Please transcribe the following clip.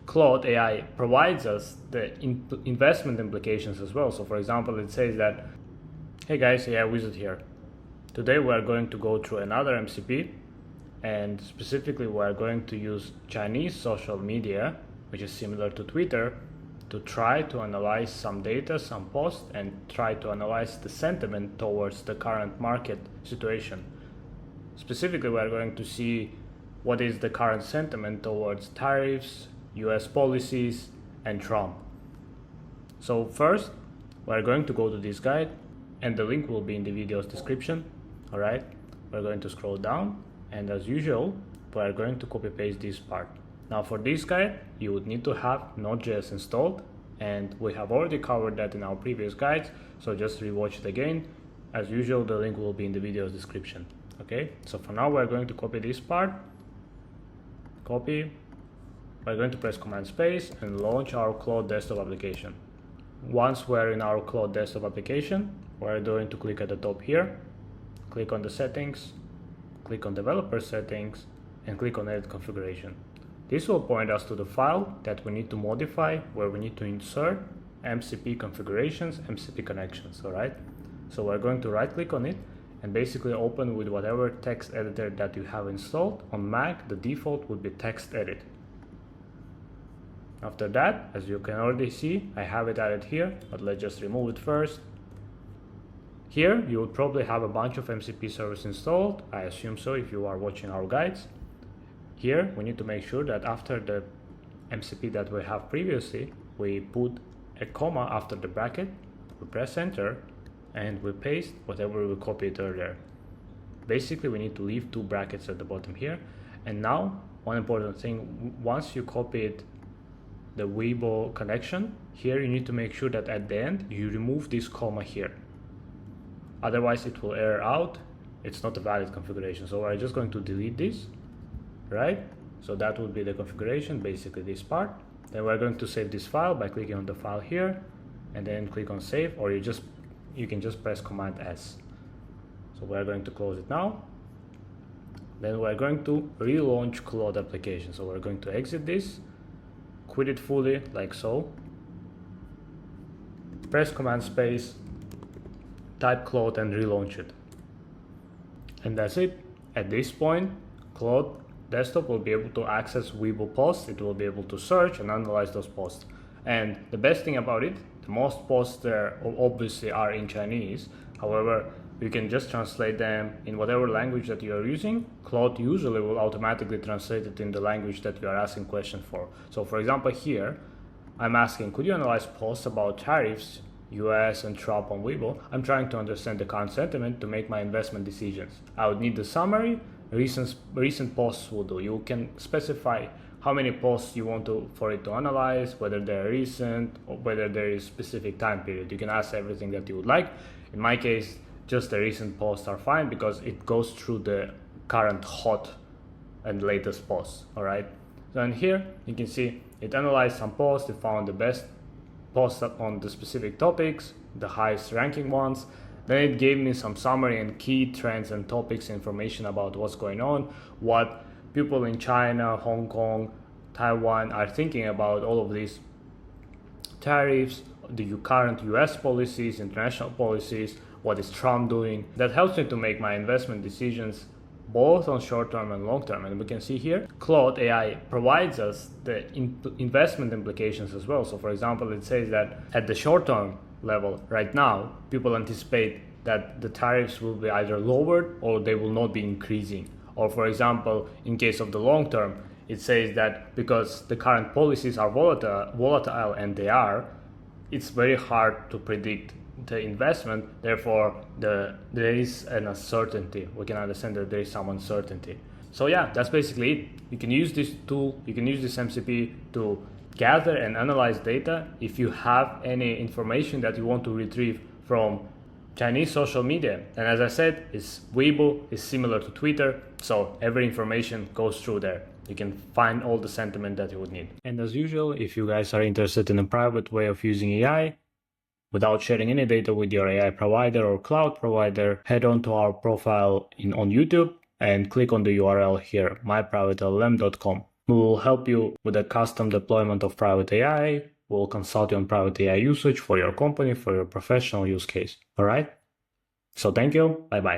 Claude AI provides us the investment implications as well. So for example, it says that, hey guys, AI Wizard here. Today we are going to go through another MCP, and specifically we are going to use Chinese social media, which is similar to Twitter, to try to analyze some data, some posts, and try to analyze the sentiment towards the current market situation. Specifically, we are going to see what is the current sentiment towards tariffs, US policies, and Trump. So first, we are going to go to this guide, and the link will be in the video's description. All right, we're going to scroll down, and as usual, we are going to copy paste this part. Now for this guide, you would need to have NodeJS installed, and we have already covered that in our previous guides, so just rewatch it again. As usual, the link will be in the video's description. Okay, so for now we're going to copy this part, copy, we're going to press Command Space and launch our Claude Desktop application. Once we're in our Claude Desktop application, we're going to click at the top here, click on the settings, click on developer settings, and click on edit configuration. This will point us to the file that we need to modify, where we need to insert MCP configurations, MCP connections, all right? So we're going to right click on it and basically open with whatever text editor that you have installed. On Mac, the default would be text edit. After that, as you can already see, I have it added here, but let's just remove it first. Here, you would probably have a bunch of MCP servers installed. I assume so if you are watching our guides. Here, we need to make sure that after the MCP that we have previously, we put a comma after the bracket, we press enter, and we paste whatever we copied earlier. Basically, we need to leave two brackets at the bottom here. And now, one important thing, once you copied the Weibo connection, here you need to make sure that at the end, you remove this comma here. Otherwise, it will error out. It's not a valid configuration. So we're just going to delete this. Right, so that would be the configuration, basically this part. Then we're going to save this file by clicking on the file here, and then click on save, or you can just press Command S. So we're going to close it now. Then we're going to relaunch Claude application. So we're going to exit this, quit it fully, like so. Press Command Space, type Claude, and relaunch it. And that's it. At this point, Claude Desktop will be able to access Weibo posts. It will be able to search and analyze those posts. And the best thing about it, the most posts there obviously are in Chinese. However, you can just translate them in whatever language that you are using. Claude usually will automatically translate it in the language that you are asking question for. So for example here, I'm asking, could you analyze posts about tariffs, US and Trump on Weibo? I'm trying to understand the current sentiment to make my investment decisions. I would need the summary. Recent posts will do. You can specify how many posts you want for it to analyze, whether they're recent or whether there is specific time period. You can ask everything that you would like. In my case, just the recent posts are fine because it goes through the current hot and latest posts. All right. So in here you can see it analyzed some posts. It found the best posts on the specific topics, the highest ranking ones. Then it gave me some summary and key trends and topics information about what's going on, what people in China, Hong Kong, Taiwan are thinking about all of these tariffs, the current US policies, international policies, what is Trump doing. That helps me to make my investment decisions both on short term and long term. And we can see here, Claude AI provides us the investment implications as well. So for example, it says that at the short term level right now, people anticipate that the tariffs will be either lowered or they will not be increasing. Or for example, in case of the long term, it says that because the current policies are volatile and they are, it's very hard to predict the investment. Therefore, there is an uncertainty. We can understand that there is some uncertainty. So yeah, that's basically it. You can use this tool, you can use this MCP to gather and analyze data. If you have any information that you want to retrieve from Chinese social media, and as I said, Weibo is similar to Twitter, so every information goes through there. You can find all the sentiment that you would need. And as usual, if you guys are interested in a private way of using AI without sharing any data with your AI provider or cloud provider, head on to our profile on YouTube and click on the URL here, myprivatellm.com. We will help you with the custom deployment of private AI. We'll consult you on private AI usage for your company, for your professional use case. All right? So thank you. Bye-bye.